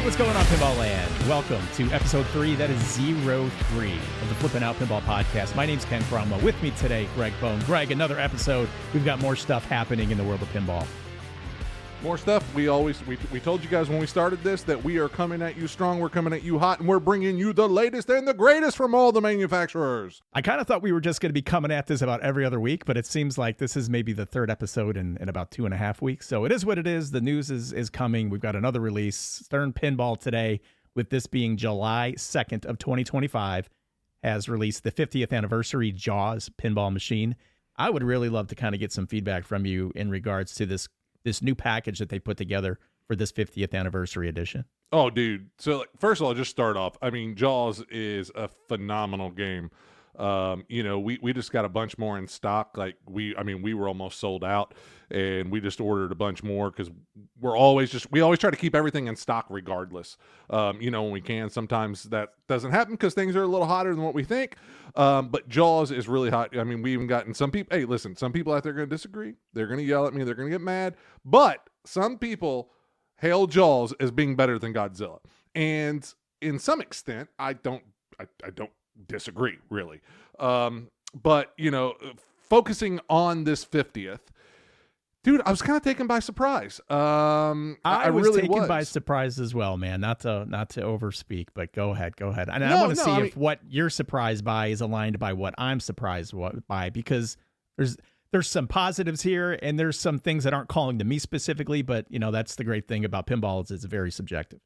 What's going on, Pinball Land? Welcome to episode 3, that is 03 of the Flippin' Out Pinball Podcast. My name's Ken Cromwell. With me today, Greg Bone. Greg, another episode. We've got more stuff happening in the world of pinball. More stuff. We told you guys when we started this that we are coming at you strong, we're coming at you hot, and we're bringing you the latest and the greatest from all the manufacturers. I kind of thought we were just going to be coming at this about every other week, but it seems like this is maybe the third episode in about 2.5 weeks. So it is what it is. The news is coming. We've got another release. Stern Pinball today, with this being July 2nd of 2025, has released the 50th anniversary Jaws pinball machine. I would really love to kind of get some feedback from you in regards to this new package that they put together for this 50th anniversary edition. Oh, dude. So, first of all, just start off. I mean, Jaws is a phenomenal game. We just got a bunch more in stock. We were almost sold out, and we just ordered a bunch more because we always try to keep everything in stock regardless. When we can. Sometimes that doesn't happen because things are a little hotter than what we think. But Jaws is really hot. I mean, we even gotten some people. Hey, listen, some people out there are going to disagree. They're going to yell at me. They're going to get mad. But some people hail Jaws as being better than Godzilla, and in some extent, I don't disagree really. But focusing on this 50th, dude, I was kind of taken by surprise. I was really taken by surprise as well, man. Not to overspeak, but go ahead. And I want to see if what you're surprised by is aligned by what I'm surprised by, because there's some positives here and there's some things that aren't calling to me specifically, but that's the great thing about pinball is it's very subjective.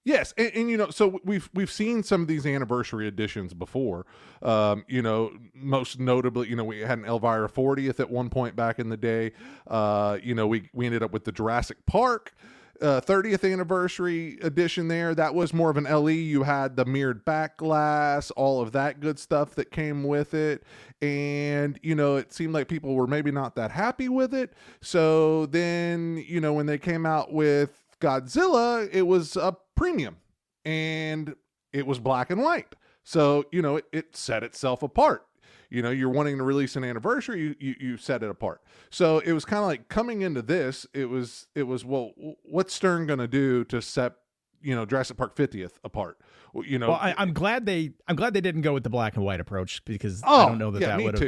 Yes, and so we've seen some of these anniversary editions before. Most notably, we had an Elvira 40th at one point back in the day. We ended up with the Jurassic Park 30th anniversary edition there. That was more of an LE. You had the mirrored back glass, all of that good stuff that came with it. And, it seemed like people were maybe not that happy with it. So then, when they came out with Godzilla, it was a premium and it was black and white. So, it set itself apart. You're wanting to release an anniversary, you set it apart. So it was kind of like coming into this, it was, well, what's Stern going to do to set, Jurassic Park 50th apart? Well, I'm glad they didn't go with the black and white approach, because I don't know that would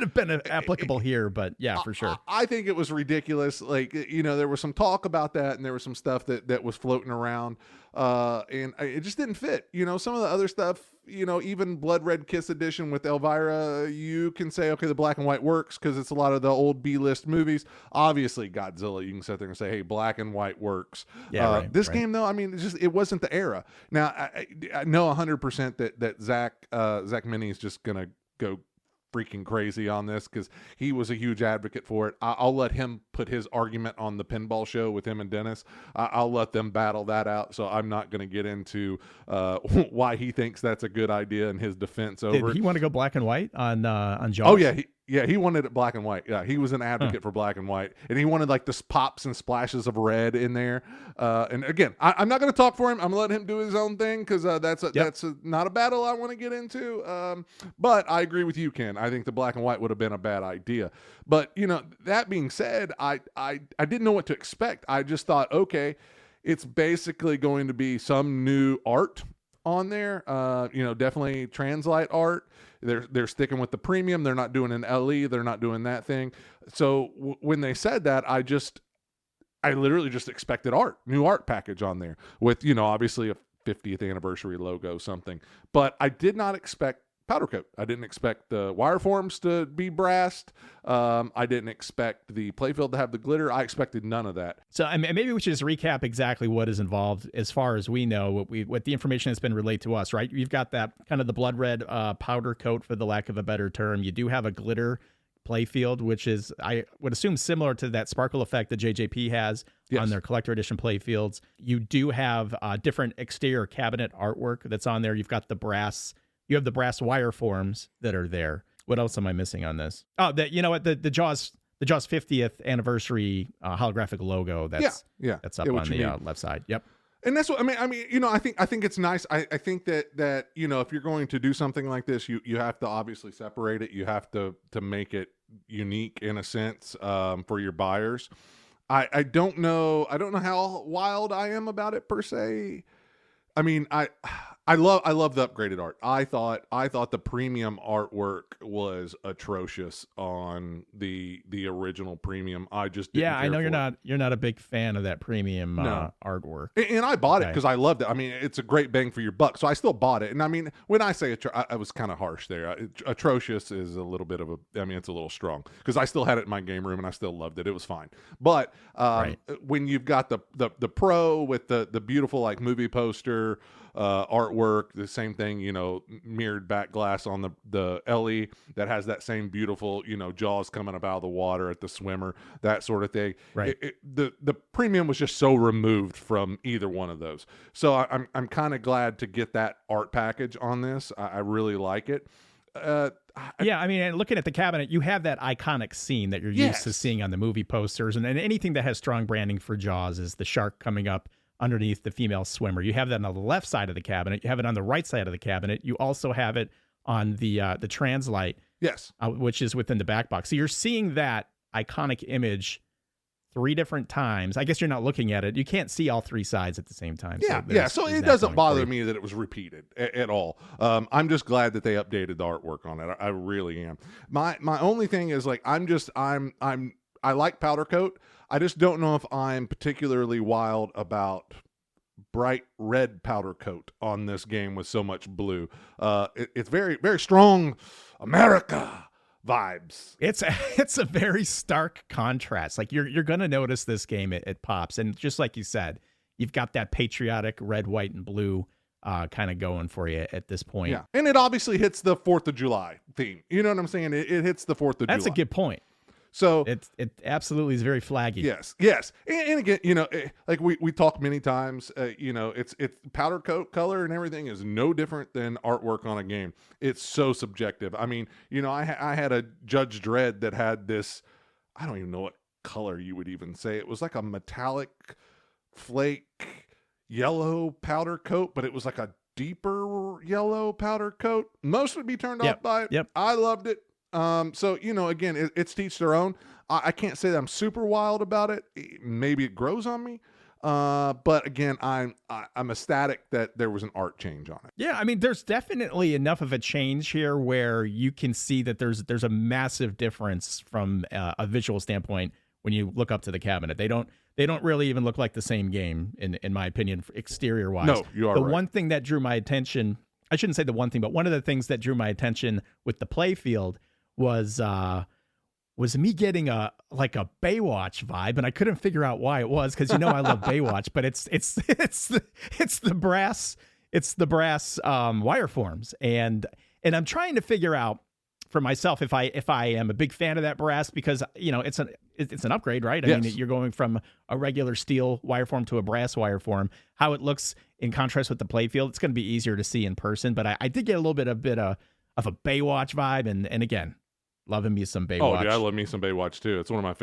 have been applicable here, but yeah, for sure. I think it was ridiculous. There was some talk about that, and there was some stuff that was floating around, and it just didn't fit. Some of the other stuff, even Blood Red Kiss edition with Elvira, you can say, okay, the black and white works because it's a lot of the old B-list movies. Obviously, Godzilla, you can sit there and say, hey, black and white works. Yeah, this game, though, it wasn't the era. Now, I know 100% that Zach Minnie is just going to go freaking crazy on this because he was a huge advocate for it. I'll let him put his argument on the Pinball Show with him and Dennis. I'll let them battle that out. So I'm not going to get into why he thinks that's a good idea in his defense over it. Did he want to go black and white on Jaws? Oh yeah, he wanted it black and white. Yeah, he was an advocate for black and white, and he wanted like the pops and splashes of red in there. And again, I'm not going to talk for him. I'm going to let him do his own thing because that's not a battle I want to get into. But I agree with you, Ken. I think the black and white would have been a bad idea. But that being said, I didn't know what to expect. I just thought, okay, it's basically going to be some new art on there. Definitely Translite art. They're sticking with the premium. They're not doing an LE. They're not doing that thing. So when they said that, I literally just expected new art package on there with, obviously a 50th anniversary logo, something. But I did not expect powder coat. I didn't expect the wire forms to be brassed. I didn't expect the playfield to have the glitter. I expected none of that. So maybe we should just recap exactly what is involved as far as we know, what the information that's been relayed to us, right? You've got that kind of the blood red powder coat, for the lack of a better term. You do have a glitter playfield, which is, I would assume, similar to that sparkle effect that JJP has on their collector edition playfields. You do have different exterior cabinet artwork that's on there. You've got the brass. You have the brass wire forms that are there. What else am I missing on this? Oh, the Jaws 50th anniversary holographic logo. That's up on the left side. Yep. And that's what I think it's nice. I think that if you're going to do something like this, you have to obviously separate it. You have to make it unique in a sense for your buyers. I don't know. I don't know how wild I am about it per se. I mean, I love the upgraded art. I thought the premium artwork was atrocious on the original premium. I just didn't Yeah, I care know for you're not a big fan of that premium No. artwork. And I bought it Okay. because I loved it. I mean, it's a great bang for your buck. So I still bought it. And I mean, when I say I was kind of harsh there. Atrocious is a little bit of it's a little strong because I still had it in my game room and I still loved it. It was fine. But Right. when you've got the Pro with the beautiful like movie poster artwork, the same thing, mirrored back glass on the LE that has that same beautiful, jaws coming up out of the water at the swimmer, that sort of thing. Right. The premium was just so removed from either one of those. So I'm kind of glad to get that art package on this. I really like it. Yeah, I mean, and looking at the cabinet, you have that iconic scene that you're used to Yes. seeing on the movie posters, and anything that has strong branding for Jaws is the shark coming up underneath the female swimmer. You have that on the left side of the cabinet. You have it on the right side of the cabinet. You also have it on the translite, Yes. which is within the back box. So you're seeing that iconic image 3 different times. I guess you're not looking at it. You can't see all 3 sides at the same time. Yeah. So it doesn't bother me that it was repeated at all. I'm just glad that they updated the artwork on it. I really am. My only thing is like I like powder coat. I just don't know if I'm particularly wild about bright red powder coat on this game with so much blue. It's very, very strong America vibes. It's a very stark contrast. Like you're gonna notice this game it pops, and just like you said, you've got that patriotic red, white, and blue kind of going for you at this point. Yeah, and it obviously hits the 4th of July theme. You know what I'm saying? It hits the 4th of July. That's a good point. So it absolutely is very flaggy. yes, and again, like we talked many times, it's powder coat color and everything is no different than artwork on a game. It's so subjective. I mean, I had a Judge Dredd that had this, I don't even know what color you would even say. It was like a metallic flake yellow powder coat, but it was like a deeper yellow powder coat. Most would be turned off by it. Yep. I loved it. So, again, it's to each their own. I can't say that I'm super wild about it. Maybe it grows on me. But again, I'm ecstatic that there was an art change on it. Yeah, I mean, there's definitely enough of a change here where you can see that there's a massive difference from a visual standpoint when you look up to the cabinet. They don't really even look like the same game in my opinion, exterior wise. No, you are the right. one thing that drew my attention, I shouldn't say the one thing, but one of the things that drew my attention with the play field was me getting a Baywatch vibe, and I couldn't figure out why it was, because I love Baywatch, but it's the brass wire forms, and I'm trying to figure out for myself if I am a big fan of that brass, because it's an upgrade, right? I Yes. mean, you're going from a regular steel wire form to a brass wire form. How it looks in contrast with the play field, it's going to be easier to see in person, but I did get a little bit of a Baywatch vibe, and again, loving me some Baywatch. Oh, dude, I love me some Baywatch too. It's one of my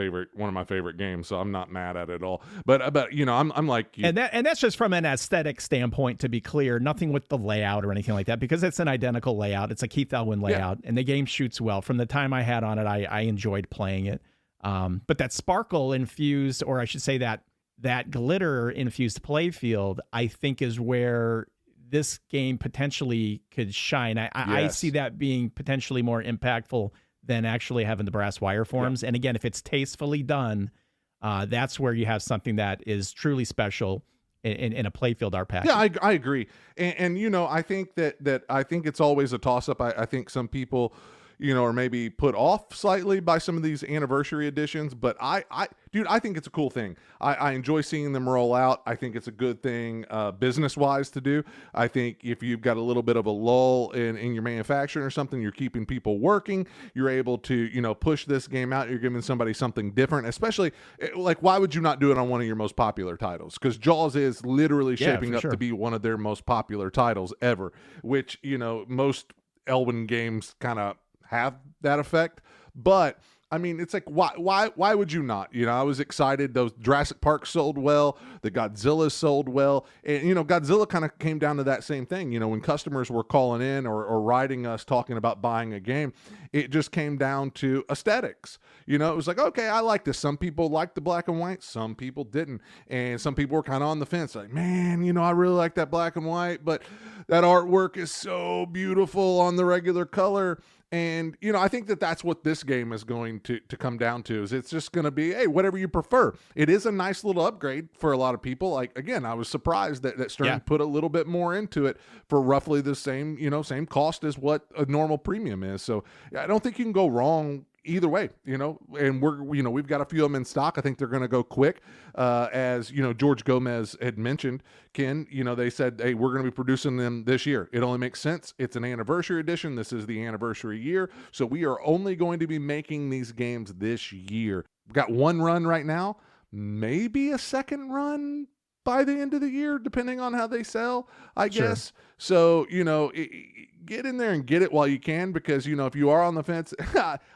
favorite games, so I'm not mad at it at all. But I'm like you. And that's just from an aesthetic standpoint, to be clear. Nothing with the layout or anything like that, because it's an identical layout. It's a Keith Elwin layout, and the game shoots well. From the time I had on it, I enjoyed playing it. But that sparkle infused, or I should say that glitter infused play field, I think is where this game potentially could shine. I Yes. see that being potentially more impactful than actually having the brass wire forms. And again, if it's tastefully done, that's where you have something that is truly special in a playfield art package. Yeah, I agree, and I think that I think it's always a toss up. I think some people, are maybe put off slightly by some of these anniversary editions, but I think it's a cool thing. I enjoy seeing them roll out. I think it's a good thing business wise to do. I think if you've got a little bit of a lull in your manufacturing or something, you're keeping people working, you're able to, push this game out. You're giving somebody something different, especially like, why would you not do it on one of your most popular titles? Because Jaws is literally shaping up to be one of their most popular titles ever, which, most Elwin games kind of have that effect. But I mean, it's like, why would you not? I was excited. Those Jurassic Park sold well. The Godzilla sold well. And, Godzilla kind of came down to that same thing. When customers were calling in or writing us talking about buying a game, It just came down to aesthetics. You know, it was like, okay, I like this. Some people liked the black and white, some people didn't. And some people were kind of on the fence, like, man, you know, I really like that black and white, but that artwork is so beautiful on the regular color. And, you know, I think that that's what this game is going to come down to, is it's just going to be, hey, whatever you prefer. It is a nice little upgrade for a lot of people. Like, again, I was surprised that Stern put a little bit more into it for roughly the same, you know, same cost as what a normal premium is. So I don't think you can go wrong either way, you know, and we've got a few of them in stock. I think they're going to go quick. As, you know, George Gomez had mentioned, Ken, you know, they said, hey, we're going to be producing them this year. It only makes sense. It's an anniversary edition. This is the anniversary year. So we are only going to be making these games this year. We've got one run right now, maybe a second run by the end of the year, depending on how they sell, I guess. So, you know, get in there and get it while you can, because, you know, if you are on the fence,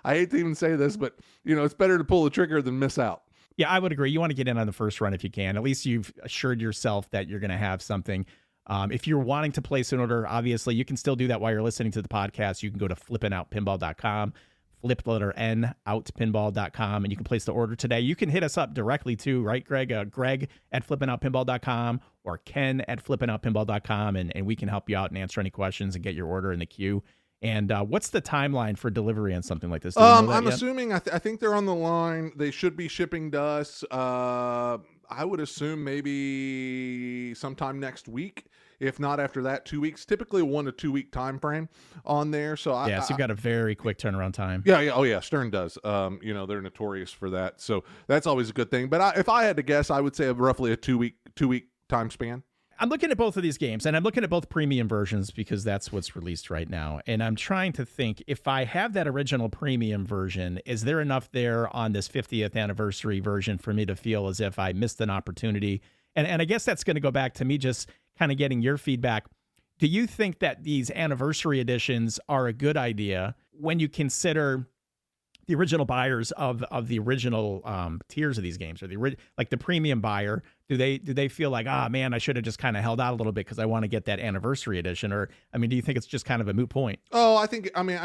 I hate to even say this, but, you know, it's better to pull the trigger than miss out. Yeah, I would agree. You want to get in on the first run if you can. At least you've assured yourself that you're going to have something. If you're wanting to place an order, obviously, you can still do that while you're listening to the podcast. You can go to flippinoutpinball.com. Flip the letter N out pinball.com, and you can place the order today. You can hit us up directly too, right, Greg? Greg at flippinoutpinball.com or Ken at flippinoutpinball.com, and we can help you out and answer any questions and get your order in the queue. And what's the timeline for delivery on something like this? I'm assuming, I think they're on the line. They should be shipping to us. I would assume maybe sometime next week. If not after that, 2 weeks, typically a 1 to 2 week time frame on there. So so you've got a very quick turnaround time. Yeah. Oh yeah. Stern does. You know, they're notorious for that. So that's always a good thing. But if I had to guess, I would say roughly a 2 week time span. I'm looking at both of these games, and I'm looking at both premium versions because that's what's released right now. And I'm trying to think, if I have that original premium version, is there enough there on this 50th anniversary version for me to feel as if I missed an opportunity? And I guess that's going to go back to me just kind of getting your feedback. Do you think that these anniversary editions are a good idea when you consider the original buyers of the original tiers of these games, or like the premium buyer? Do they feel like, man, I should have just kind of held out a little bit because I want to get that anniversary edition? Or, I mean, do you think it's just kind of a moot point? Oh, I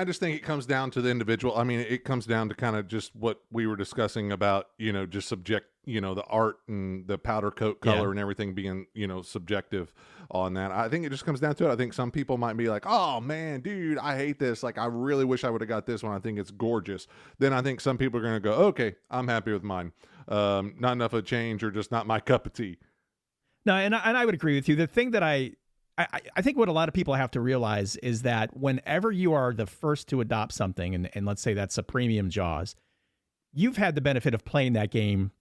just think it comes down to the individual. I mean, it comes down to kind of just what we were discussing about, you know, just the art and the powder coat color and everything being, you know, subjective on that. I think it just comes down to it. I think some people might be like, oh man, dude, I hate this. Like, I really wish I would have got this one. I think it's gorgeous. Then I think some people are going to go, okay, I'm happy with mine. Not enough of a change, or just not my cup of tea. No, and I would agree with you. The thing that I think what a lot of people have to realize is that whenever you are the first to adopt something, and let's say that's a premium Jaws, you've had the benefit of playing that game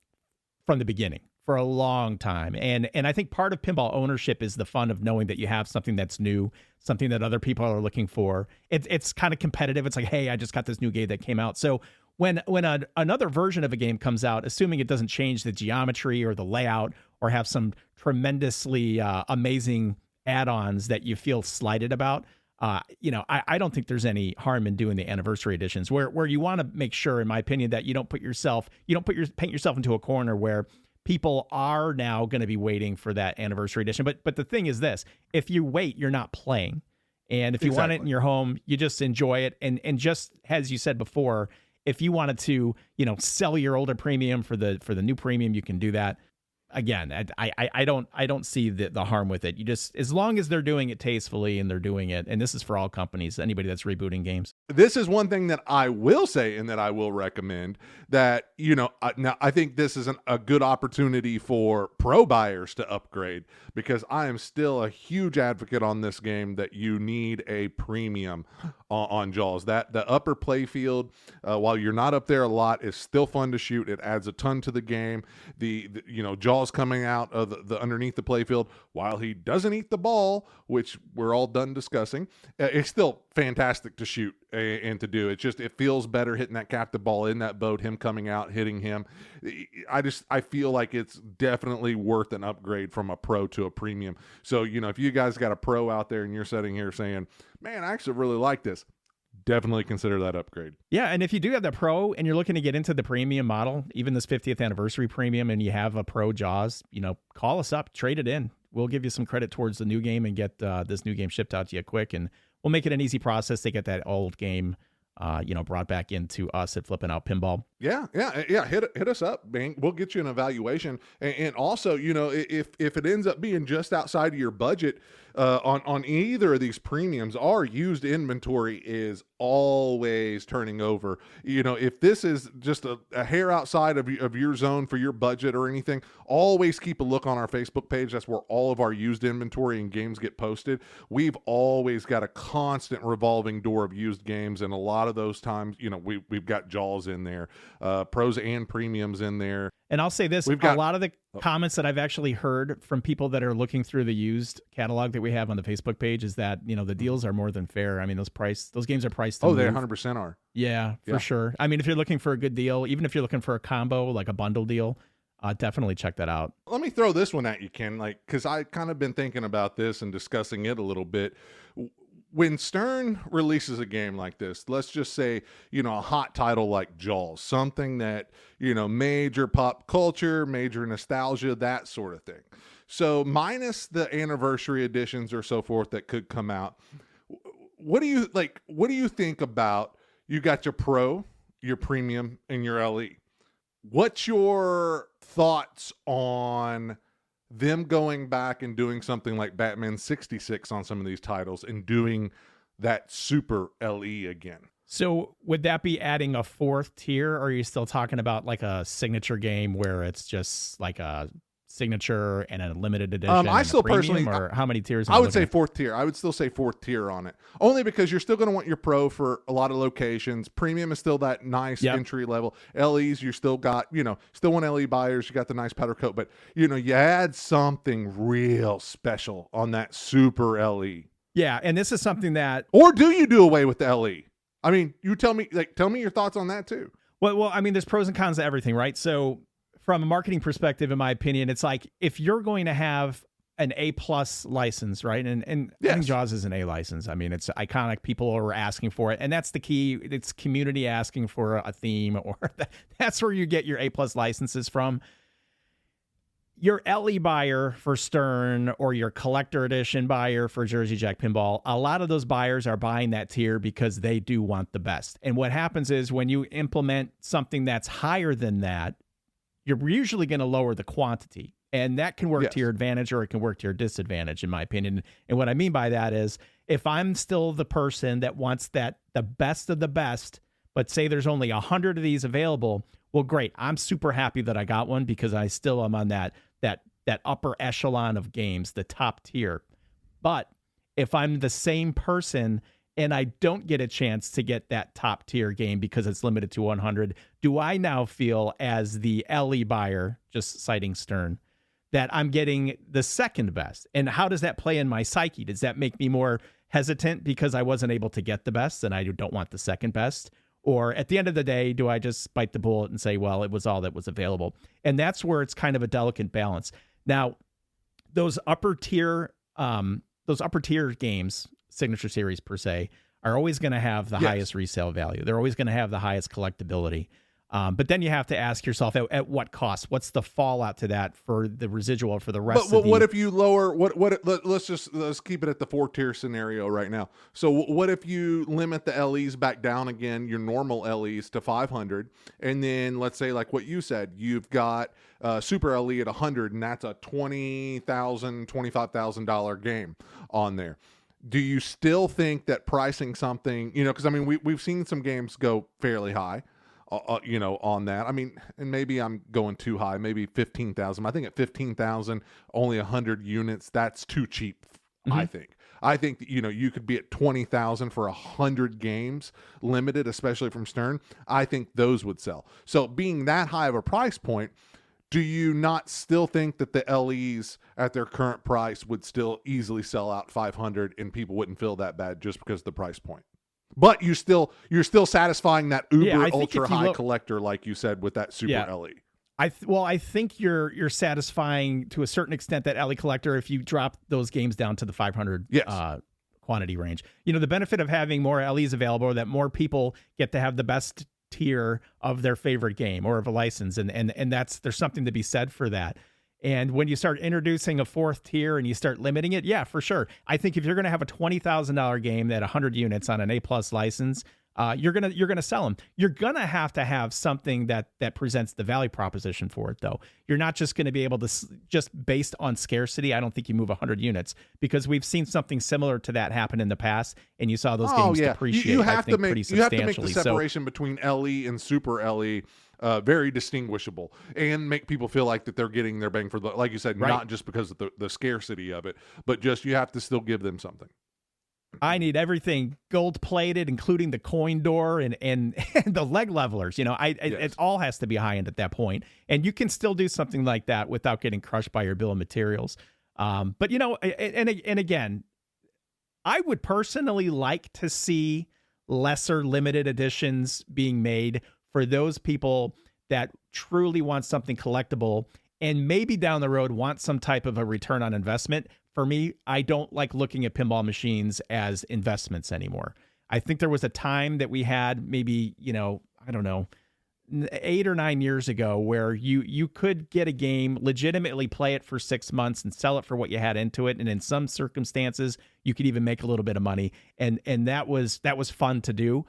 from the beginning for a long time. And I think part of pinball ownership is the fun of knowing that you have something that's new, something that other people are looking for. It's kind of competitive. It's like, hey, I just got this new game that came out. So when another version of a game comes out, assuming it doesn't change the geometry or the layout or have some tremendously amazing add-ons that you feel slighted about, you know, I don't think there's any harm in doing the anniversary editions where you want to make sure, in my opinion, that you don't paint yourself into a corner where people are now going to be waiting for that anniversary edition. But the thing is this: if you wait, you're not playing. And if you want it in your home, you just enjoy it. And just as you said before, if you wanted to, you know, sell your older premium for the new premium, you can do that. Again, I don't see the harm with it. You just, as long as they're doing it tastefully and they're doing it, and this is for all companies, anybody that's rebooting games. This is one thing that I will say and that I will recommend, that, you know, now I think this is a good opportunity for pro buyers to upgrade, because I am still a huge advocate on this game that you need a premium on Jaws. That the upper play field, while you're not up there a lot, is still fun to shoot. It adds a ton to the game. The you know, Jaws coming out of the underneath the playfield, while he doesn't eat the ball, which we're all done discussing, it's still fantastic to shoot and to do. It feels better hitting that captive ball in that boat, him coming out, hitting him. I feel like it's definitely worth an upgrade from a pro to a premium. So, you know, if you guys got a pro out there and you're sitting here saying, man, I actually really like this, definitely consider that upgrade. Yeah, and if you do have the pro and you're looking to get into the premium model, even this 50th anniversary premium, and you have a pro Jaws, you know, call us up, trade it in. We'll give you some credit towards the new game and get this new game shipped out to you quick, and we'll make it an easy process to get that old game brought back into us at Flipping Out Pinball. Yeah. Hit us up, Bing. We'll get you an evaluation, and also, if it ends up being just outside of your budget, on either of these premiums, our used inventory is always turning over. If this is just a hair outside of your zone for your budget or anything, always keep a look on our Facebook page. That's where all of our used inventory and games get posted. We've always got a constant revolving door of used games, and a lot of those times, we've got Jaws in there, pros and premiums in there. And I'll say this, a lot of the comments that I've actually heard from people that are looking through the used catalog that we have on the Facebook page is that, the deals are more than fair. I mean, those games are priced. Oh, they 100% are. Yeah, for sure. I mean, if you're looking for a good deal, even if you're looking for a combo, like a bundle deal, definitely check that out. Let me throw this one at you, Ken, because I kind of been thinking about this and discussing it a little bit. When Stern releases a game like this, let's just say, a hot title like Jaws, something that, major pop culture, major nostalgia, that sort of thing. So minus the anniversary editions or so forth that could come out, what do you think about, you got your Pro, your Premium, and your LE? What's your thoughts on them going back and doing something like Batman 66 on some of these titles and doing that Super LE again? So would that be adding a fourth tier, or are you still talking about like a signature game where it's just like a signature and a limited edition? I still personally, or how many tiers? I would say fourth tier. I would still say fourth tier on it, only because you're still going to want your Pro for a lot of locations. Premium is still that nice entry level. LEs, you still got, still want LE buyers. You got the nice powder coat, but you add something real special on that Super LE. Yeah, and this is something that, or do you do away with the LE? I mean, you tell me your thoughts on that too. Well, I mean, there's pros and cons to everything, right? So from a marketing perspective, in my opinion, it's like if you're going to have an A+ license, right? And yes. I think Jaws is an A license. I mean, it's iconic. People are asking for it. And that's the key. It's community asking for a theme, or that's where you get your A+ licenses from. Your LE buyer for Stern or your collector edition buyer for Jersey Jack Pinball, a lot of those buyers are buying that tier because they do want the best. And what happens is when you implement something that's higher than that, you're usually going to lower the quantity. And that can work to your advantage, or it can work to your disadvantage, in my opinion. And what I mean by that is, if I'm still the person that wants the best of the best, but say there's only 100 of these available, well, great. I'm super happy that I got one, because I still am on that upper echelon of games, the top tier. But if I'm the same person and I don't get a chance to get that top tier game because it's limited to 100, do I now feel, as the LE buyer, just citing Stern, that I'm getting the second best? And how does that play in my psyche? Does that make me more hesitant because I wasn't able to get the best and I don't want the second best? Or at the end of the day, do I just bite the bullet and say, well, it was all that was available? And that's where it's kind of a delicate balance. Now, those upper tier games, Signature Series per se, are always going to have the highest resale value. They're always going to have the highest collectability. But then you have to ask yourself, at what cost? What's the fallout to that for the residual for the rest of the... What if you lower... Let's keep it at the 4-tier scenario right now. So what if you limit the LEs back down again, your normal LEs, to 500, and then let's say, like what you said, you've got Super LE at 100, and that's a $20,000, $25,000 game on there. Do you still think that pricing something, because I mean, we've seen some games go fairly high, on that. I mean, and maybe I'm going too high, maybe 15,000. I think at 15,000, only 100 units, that's too cheap. I think that, you could be at 20,000 for 100 games limited, especially from Stern. I think those would sell. So being that high of a price point, do you not still think that the LEs at their current price would still easily sell out 500 and people wouldn't feel that bad just because of the price point? But you're still satisfying that uber ultra high collector, like you said, with that Super LE. I think you're satisfying to a certain extent that LE collector if you drop those games down to the 500 quantity range. The benefit of having more LEs available, that more people get to have the best tier of their favorite game or of a license, and there's something to be said for that. And when you start introducing a fourth tier and you start limiting it, yeah, for sure. I think if you're going to have a $20,000 game at 100 units on an A+ license, you're gonna sell them. You're gonna have to have something that presents the value proposition for it, though. You're not just going to be able to just based on scarcity. I don't think you move 100 units, because we've seen something similar to that happen in the past, and you saw those games depreciate. You have to make the separation between LE and Super LE very distinguishable, and make people feel like that they're getting their bang for the, like you said, not just because of the scarcity of it, but just you have to still give them something. I need everything gold plated, including the coin door and the leg levelers. It all has to be high end at that point, and you can still do something like that without getting crushed by your bill of materials. But and again, I would personally like to see lesser limited editions being made for those people that truly want something collectible, and maybe down the road want some type of a return on investment. For me, I don't like looking at pinball machines as investments anymore. I think there was a time that we had maybe, I don't know, 8 or 9 years ago where you could get a game, legitimately play it for 6 months and sell it for what you had into it. And in some circumstances, you could even make a little bit of money. And that was fun to do.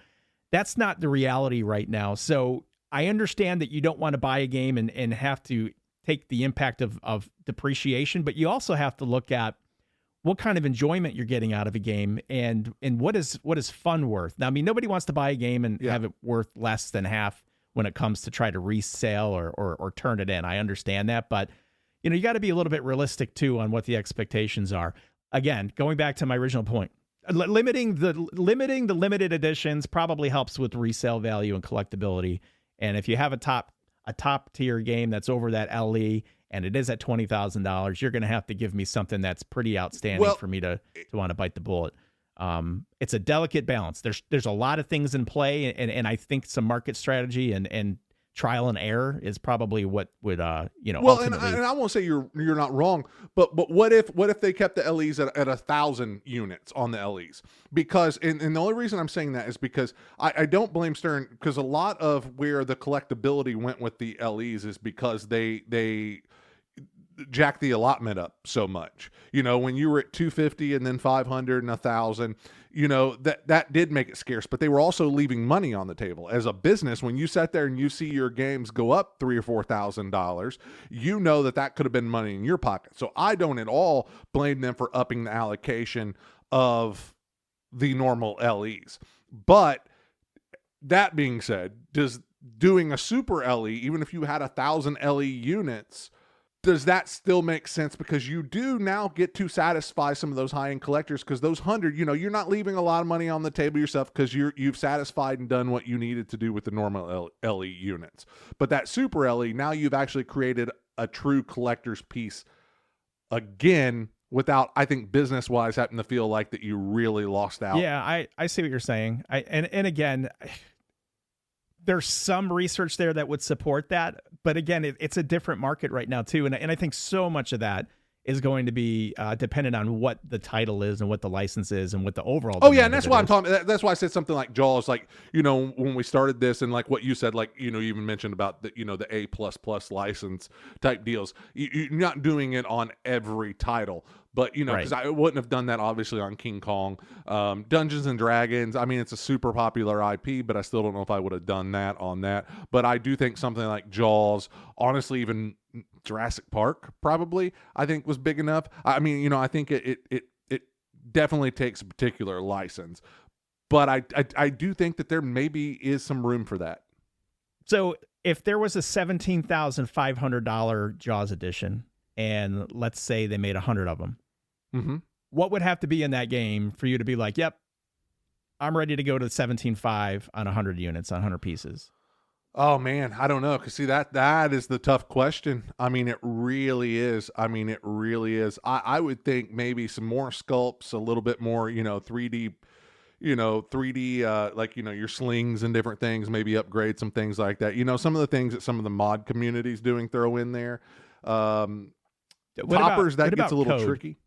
That's not the reality right now. So I understand that you don't want to buy a game and have to take the impact of depreciation, but you also have to look at what kind of enjoyment you're getting out of a game, and what is fun worth. Now, I mean, nobody wants to buy a game and have it worth less than half when it comes to try to resell or turn it in. I understand that, but you got to be a little bit realistic too on what the expectations are. Again, going back to my original point, limiting the limited editions probably helps with resale value and collectability. And if you have a top tier game that's over that LE and it is at $20,000, you're going to have to give me something that's pretty outstanding for me to want to bite the bullet. It's a delicate balance. There's a lot of things in play, and I think some market strategy and trial and error is probably what would ultimately. And I won't say you're not wrong, but what if they kept the LEs at 1,000 units on the LEs? Because and the only reason I'm saying that is because I don't blame Stern, because a lot of where the collectability went with the LEs is because they jack the allotment up so much. When you were at 250 and then 500 and 1,000, that did make it scarce, but they were also leaving money on the table. As a business, when you sat there and you see your games go up $3,000 or $4,000, that could have been money in your pocket. So I don't at all blame them for upping the allocation of the normal LEs. But that being said, does doing a super LE, even if you had 1,000 LE units, does that still make sense? Because you do now get to satisfy some of those high-end collectors, because those 100, you're not leaving a lot of money on the table yourself, because you've satisfied and done what you needed to do with the normal LE units. But that super LE, now you've actually created a true collector's piece again, without, I think, business-wise having to feel like that you really lost out. Yeah, I see what you're saying. And again, there's some research there that would support that, but again, it's a different market right now too, and I think so much of that is going to be dependent on what the title is and what the license is and what the overall. Oh yeah, and that's why I'm talking. That's why I said something like Jaws, like when we started this, and like what you said, like you even mentioned about the the A++ license type deals. You're not doing it on every title. But, because I wouldn't have done that, obviously, on King Kong. Dungeons and Dragons, I mean, it's a super popular IP, but I still don't know if I would have done that on that. But I do think something like Jaws, honestly, even Jurassic Park, probably, I think was big enough. I mean, I think it definitely takes a particular license. But I do think that there maybe is some room for that. So if there was a $17,500 Jaws edition, and let's say they made 100 of them, what would have to be in that game for you to be like, yep, I'm ready to go to 17.5 on 100 units, on 100 pieces? Oh man, I don't know. Cause see, that is the tough question. I mean, it really is. I would think maybe some more sculpts, a little bit more, 3D, like, your slings and different things, maybe upgrade some things like that. Some of the things that some of the mod communities throw in there. Toppers, that gets a little code? Tricky.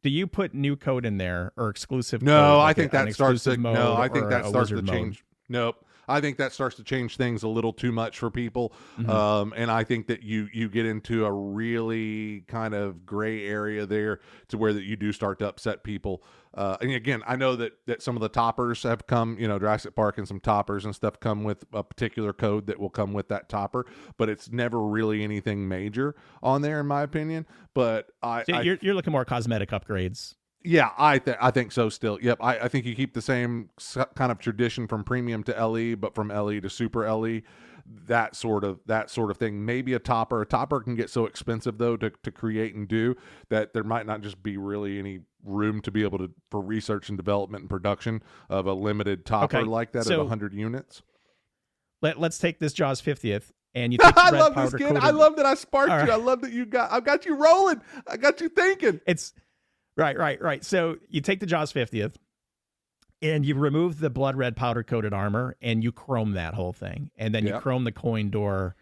Do you put new code in there or exclusive? No, code, I think that starts to. No, I think that starts to change. Mode? Nope. I think that starts to change things a little too much for people. And I think that you get into a really kind of gray area there to where that you do start to upset people. And again, I know that some of the toppers have come, Jurassic Park and some toppers and stuff come with a particular code that will come with that topper, but it's never really anything major on there, in my opinion. But you're looking more cosmetic upgrades. Yeah, I think so still. Yep, I think you keep the same kind of tradition from premium to LE, but from LE to super LE, that sort of thing. Maybe a topper. A topper can get so expensive though to create and do that there might not just be really any room to be able to for research and development and production of a limited topper like that of 100 units. Let's take this Jaws 50th. And you take I love this, kid. I love that I sparked you. I love that I've got you rolling. I got you thinking. It's right. So you take the Jaws 50th and you remove the blood red powder coated armor and you chrome that whole thing. And then you chrome the coin door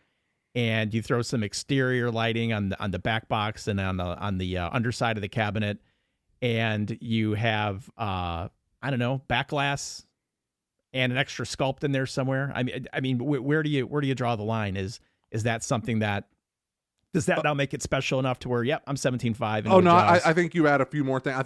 and you throw some exterior lighting on the back box and on the underside of the cabinet. And you have, back glass and an extra sculpt in there somewhere. I mean, where do you draw the line? Is that something that does that now make it special enough to where, I'm 17.5? Oh no, I think you add a few more things. I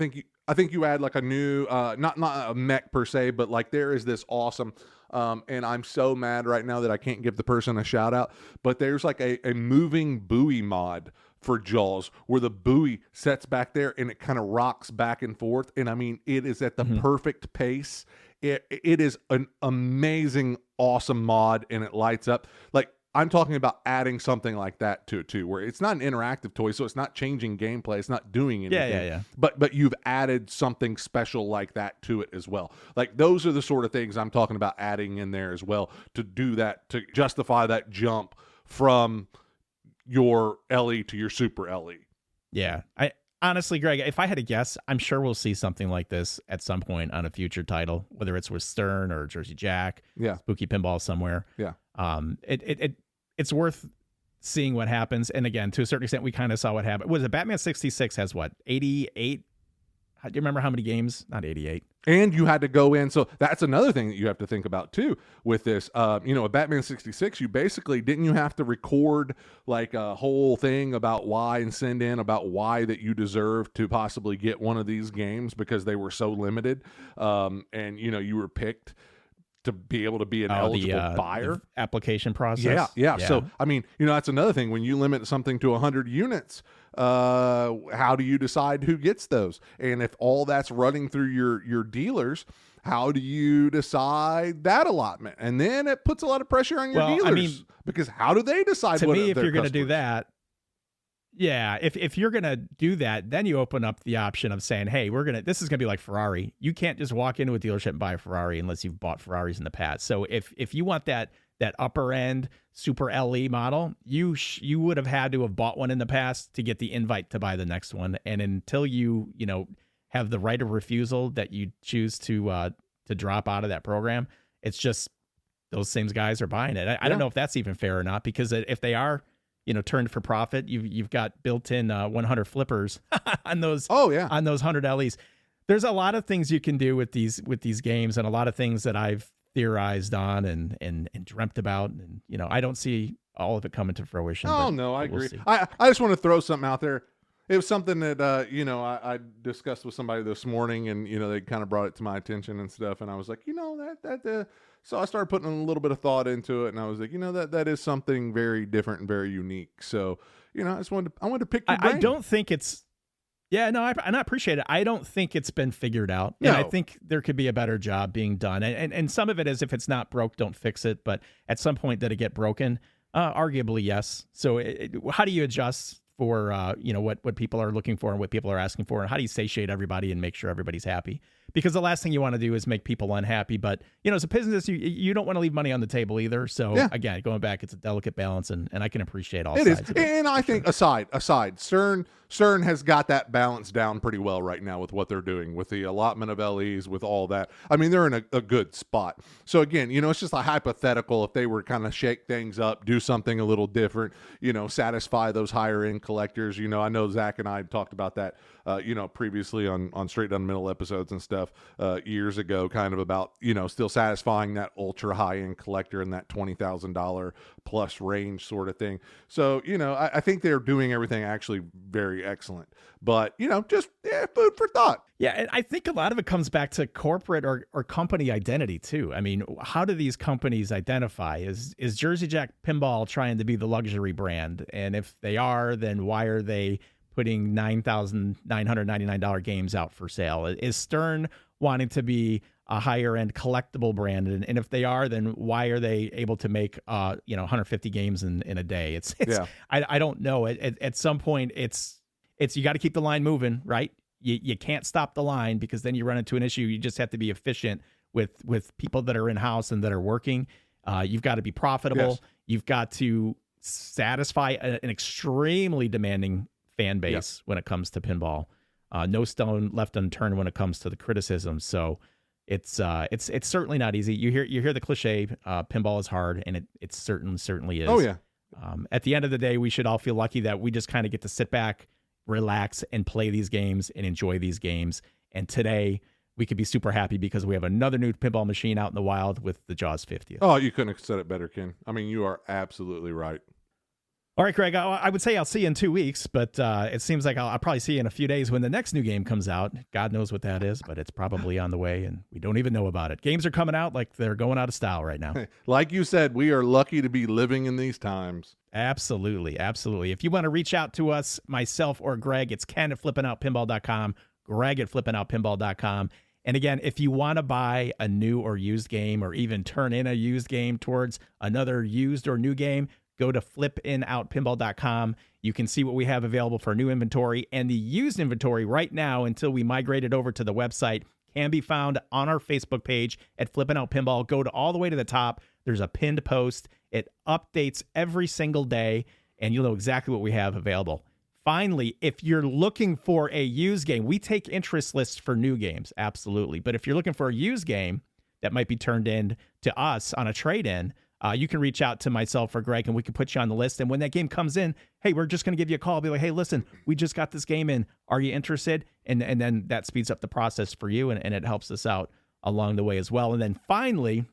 think you add like a new, not a mech per se, but like there is this awesome. And I'm so mad right now that I can't give the person a shout out, but there's like a moving buoy mod for Jaws where the buoy sets back there and it kind of rocks back and forth. And I mean, it is at the perfect pace. It is an amazing, awesome mod, and it lights up. Like, I'm talking about adding something like that to it too, where it's not an interactive toy, so it's not changing gameplay, it's not doing anything. Yeah. But you've added something special like that to it as well. Like, those are the sort of things I'm talking about adding in there as well to do that, to justify that jump from your LE to your super LE. Yeah, honestly, Greg, if I had to guess, I'm sure we'll see something like this at some point on a future title, whether it's with Stern or Jersey Jack, Spooky Pinball somewhere. Yeah. It's worth seeing what happens. And again, to a certain extent, we kind of saw what happened. Was it Batman 66 has what, 88? Do you remember how many games? Not 88. And you had to go in. So that's another thing that you have to think about too with this. With Batman 66, you basically, didn't you have to record like a whole thing about why and send in about why that you deserve to possibly get one of these games because they were so limited. And you were picked to be able to be an eligible buyer. The application process. Yeah. So, I mean, that's another thing. When you limit something to 100 units, how do you decide who gets those? And if all that's running through your dealers, how do you decide that allotment? And then it puts a lot of pressure on your dealers. Because how do they decide to what me, if you're going to do that, if you're going to do that, then you open up the option of saying, hey, this is going to be like Ferrari. You can't just walk into a dealership and buy a Ferrari unless you've bought Ferraris in the past. So if you want that upper end super LE model, you would have had to have bought one in the past to get the invite to buy the next one. And until you have the right of refusal that you choose to drop out of that program, it's just those same guys are buying it. I don't know if that's even fair or not, because if they are turned for profit, you've got built-in 100 flippers on those. On those 100 LEs. There's a lot of things you can do with these games, and a lot of things that I've theorized on and dreamt about, and I don't see all of it coming to fruition. Oh no, I agree. I just want to throw something out there. It was something that I discussed with somebody this morning, and they kind of brought it to my attention and stuff, and I was like, so I started putting a little bit of thought into it, and I was like, that is something very different and very unique. So I wanted to pick your brain. I don't think it's. Yeah, no, I appreciate it. I don't think it's been figured out. No. And I think there could be a better job being done. And some of it is, if it's not broke, don't fix it. But at some point, did it get broken? Arguably, yes. So how do you adjust for what people are looking for and what people are asking for? And how do you satiate everybody and make sure everybody's happy? Because the last thing you want to do is make people unhappy. But, as a business, you don't want to leave money on the table either. So, again, going back, it's a delicate balance, and I can appreciate all sides of it. And I think aside, Stern has got that balance down pretty well right now with what they're doing, with the allotment of LEs, with all that. I mean, they're in a good spot. So, again, it's just a hypothetical if they were kind of shake things up, do something a little different, satisfy those higher-end collectors. I know Zach and I talked about that, previously on Straight Down the Middle episodes and stuff. stuff years ago, kind of about, still satisfying that ultra high end collector in that $20,000 plus range sort of thing. So, I think they're doing everything actually very excellent, but, just food for thought. Yeah, and I think a lot of it comes back to corporate or company identity too. I mean, how do these companies identify? Is Jersey Jack Pinball trying to be the luxury brand? And if they are, then why are they putting $9,999 games out for sale? Is Stern wanting to be a higher end collectible brand? And if they are, then why are they able to make 150 games in a day? I don't know. At some point, it's you got to keep the line moving, right? You can't stop the line, because then you run into an issue. You just have to be efficient with people that are in house and that are working. You've got to be profitable. Yes. You've got to satisfy an extremely demanding fan base when it comes to pinball. No stone left unturned when it comes to the criticism. So it's certainly not easy. You hear the cliche, pinball is hard, and it certainly is. Oh yeah. At the end of the day, we should all feel lucky that we just kind of get to sit back, relax, and play these games and enjoy these games. And today we could be super happy because we have another new pinball machine out in the wild with the Jaws 50th. Oh, you couldn't have said it better, Ken. I mean, you are absolutely right. All right, Greg, I would say I'll see you in 2 weeks, but it seems like I'll probably see you in a few days when the next new game comes out. God knows what that is, but it's probably on the way, and we don't even know about it. Games are coming out like they're going out of style right now. Like you said, we are lucky to be living in these times. Absolutely, absolutely. If you want to reach out to us, myself or Greg, it's Ken at flippingoutpinball.com, Greg at flippingoutpinball.com. And again, if you want to buy a new or used game, or even turn in a used game towards another used or new game, go to flippinoutpinball.com. You can see what we have available for new inventory, and the used inventory right now, until we migrate it over to the website, can be found on our Facebook page at Flippin' Out Pinball. Go to all the way to the top. There's a pinned post. It updates every single day, and you'll know exactly what we have available. Finally, if you're looking for a used game, we take interest lists for new games, absolutely. But if you're looking for a used game that might be turned in to us on a trade-in, you can reach out to myself or Greg, and we can put you on the list. And when that game comes in, hey, we're just going to give you a call. Be like, hey, listen, we just got this game in. Are you interested? And then that speeds up the process for you, and it helps us out along the way as well. And then finally,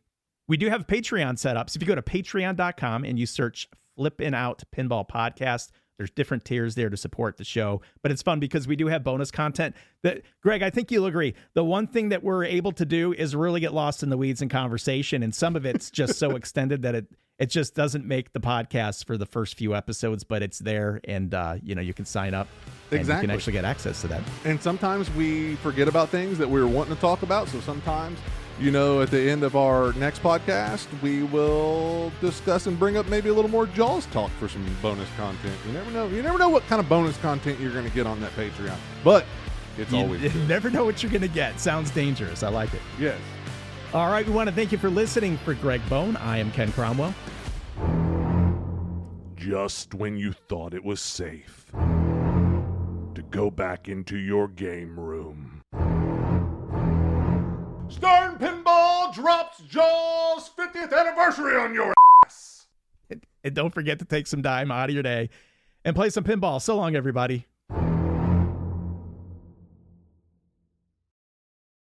we do have Patreon set up. So if you go to patreon.com and you search Flippin' Out Pinball Podcast, there's different tiers there to support the show, but it's fun because we do have bonus content that, Greg, I think you'll agree. The one thing that we're able to do is really get lost in the weeds in conversation. And some of it's just so extended that it just doesn't make the podcast for the first few episodes, but it's there. And, you can sign up. And Exactly. you can actually get access to that. And sometimes we forget about things that we were wanting to talk about. So sometimes, at the end of our next podcast, we will discuss and bring up maybe a little more Jaws talk for some bonus content. You never know. You never know what kind of bonus content you're going to get on that Patreon. But it's always You good. never know what you're going to get. Sounds dangerous. I like it. Yes. All right. We want to thank you for listening. For Greg Bone, I am Ken Cromwell. Just when you thought it was safe to go back into your game room, Stern Pinball drops Jaws 50th anniversary on your ass. And don't forget to take some time out of your day and play some pinball. So long, everybody.